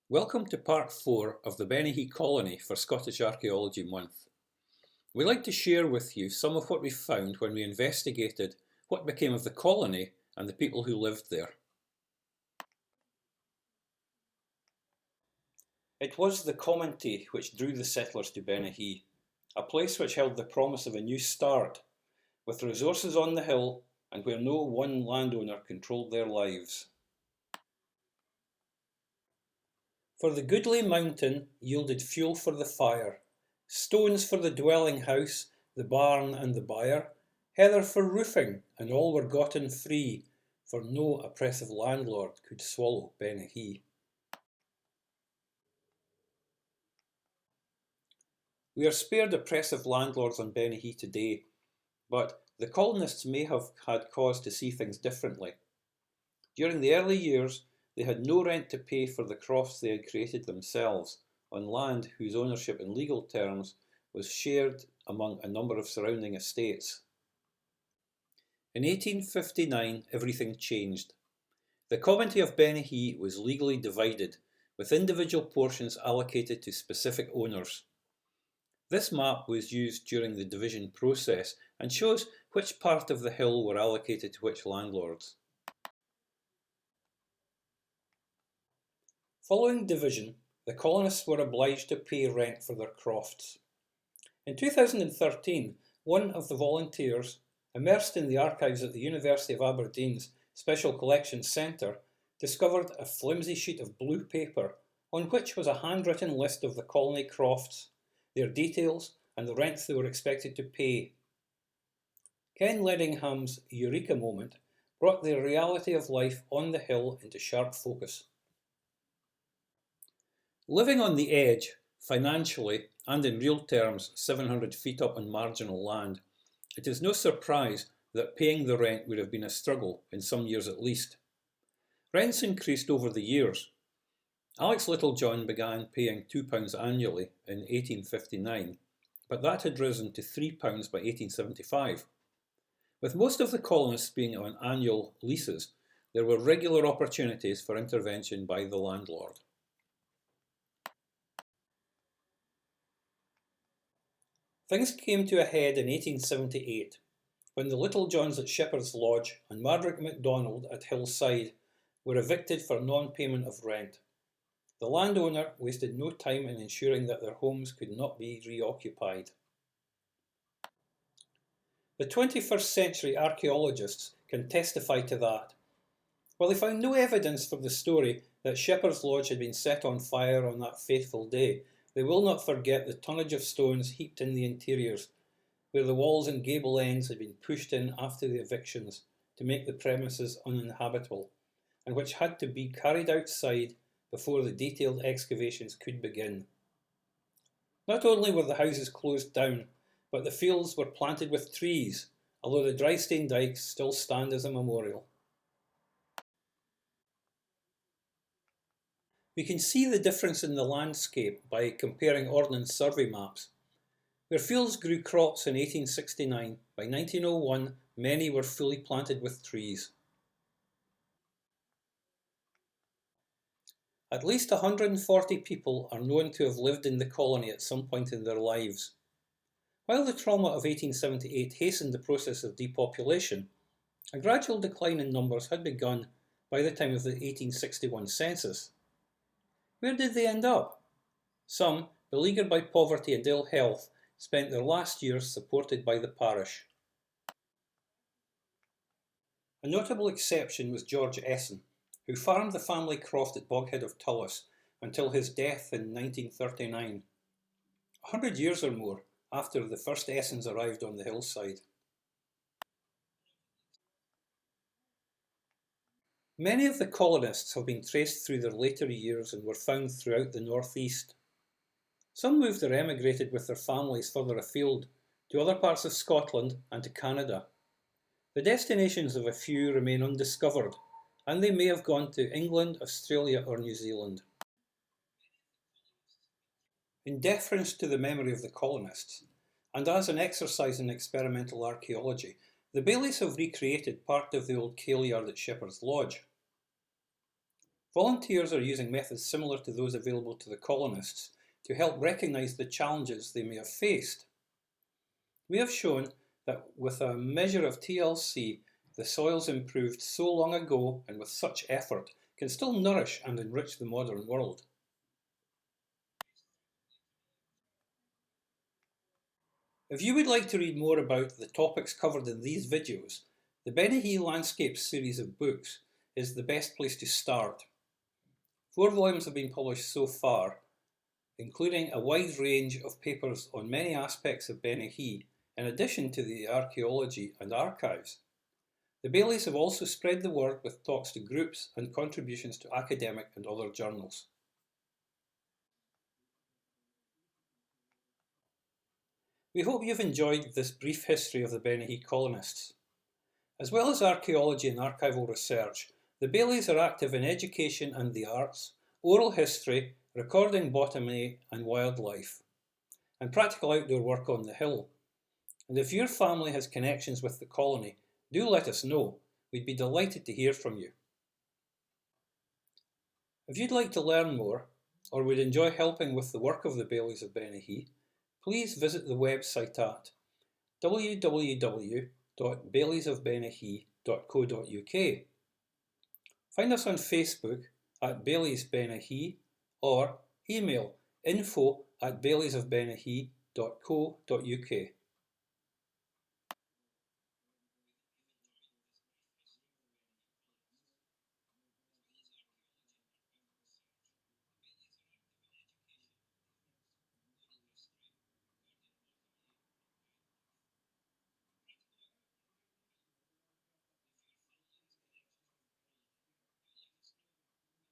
Welcome to part 4 of the Bennachie Colony for Scottish Archaeology Month. We like to share with you some of what we found when we investigated what became of the colony and the people who lived there. It was the Commonty which drew the settlers to Bennachie, a place which held the promise of a new start, with resources on the hill and where no one landowner controlled their lives. For the goodly mountain yielded fuel for the fire, stones for the dwelling house, the barn and the byre, heather for roofing, and all were gotten free, for no oppressive landlord could swallow Bennachie. We are spared oppressive landlords on Bennachie today, but the colonists may have had cause to see things differently. During the early years, they had no rent to pay for the crofts they had created themselves, on land whose ownership in legal terms was shared among a number of surrounding estates. In 1859, everything changed. The Commonty of Bennachie was legally divided, with individual portions allocated to specific owners. This map was used during the division process and shows which part of the hill were allocated to which landlords. Following division, the colonists were obliged to pay rent for their crofts. In 2013, one of the volunteers, immersed in the archives at the University of Aberdeen's Special Collections Centre, discovered a flimsy sheet of blue paper on which was a handwritten list of the colony crofts, their details and the rents they were expected to pay. Ken Leddingham's eureka moment brought the reality of life on the hill into sharp focus. Living on the edge, financially and in real terms 700 feet up on marginal land, it is no surprise that paying the rent would have been a struggle, in some years at least. Rents increased over the years. Alex Littlejohn began paying £2 annually in 1859, but that had risen to £3 by 1875. With most of the colonists being on annual leases, there were regular opportunities for intervention by the landlord. Things came to a head in 1878, when the Littlejohns at Shepherd's Lodge and Margaret MacDonald at Hillside were evicted for non-payment of rent. The landowner wasted no time in ensuring that their homes could not be reoccupied. The 21st century archaeologists can testify to that. While they found no evidence for the story that Shepherd's Lodge had been set on fire on that fateful day, they will not forget the tonnage of stones heaped in the interiors, where the walls and gable ends had been pushed in after the evictions to make the premises uninhabitable, and which had to be carried outside before the detailed excavations could begin. Not only were the houses closed down, but the fields were planted with trees, although the drystone dykes still stand as a memorial. We can see the difference in the landscape by comparing Ordnance Survey maps. Where fields grew crops in 1869, by 1901 many were fully planted with trees. At least 140 people are known to have lived in the colony at some point in their lives. While the trauma of 1878 hastened the process of depopulation, a gradual decline in numbers had begun by the time of the 1861 census. Where did they end up? Some, beleaguered by poverty and ill health, spent their last years supported by the parish. A notable exception was George Esson, who farmed the family croft at Boghead of Tullis until his death in 1939, 100 years or more after the first Essons arrived on the hillside. Many of the colonists have been traced through their later years and were found throughout the northeast. Some moved or emigrated with their families further afield, to other parts of Scotland and to Canada. The destinations of a few remain undiscovered, and they may have gone to England, Australia or New Zealand. In deference to the memory of the colonists, and as an exercise in experimental archaeology, the Baileys have recreated part of the old kail yard at Shepherd's Lodge. Volunteers are using methods similar to those available to the colonists to help recognise the challenges they may have faced. We have shown that with a measure of TLC, the soils improved so long ago and with such effort can still nourish and enrich the modern world. If you would like to read more about the topics covered in these videos, the Bennachie Landscapes series of books is the best place to start. 4 volumes have been published so far, including a wide range of papers on many aspects of Bennachie, in addition to the archaeology and archives. The Baileys have also spread the word with talks to groups and contributions to academic and other journals. We hope you've enjoyed this brief history of the Bennachie colonists. As well as archaeology and archival research, the Baileys are active in education and the arts, oral history, recording botany and wildlife, and practical outdoor work on the hill. And if your family has connections with the colony, do let us know. We'd be delighted to hear from you. If you'd like to learn more, or would enjoy helping with the work of the Baileys of Bennachie, please visit the website at www.baileysofbennachie.co.uk. Find us on Facebook at Baileys Bennachie or email info@baileysofbennachie.co.uk.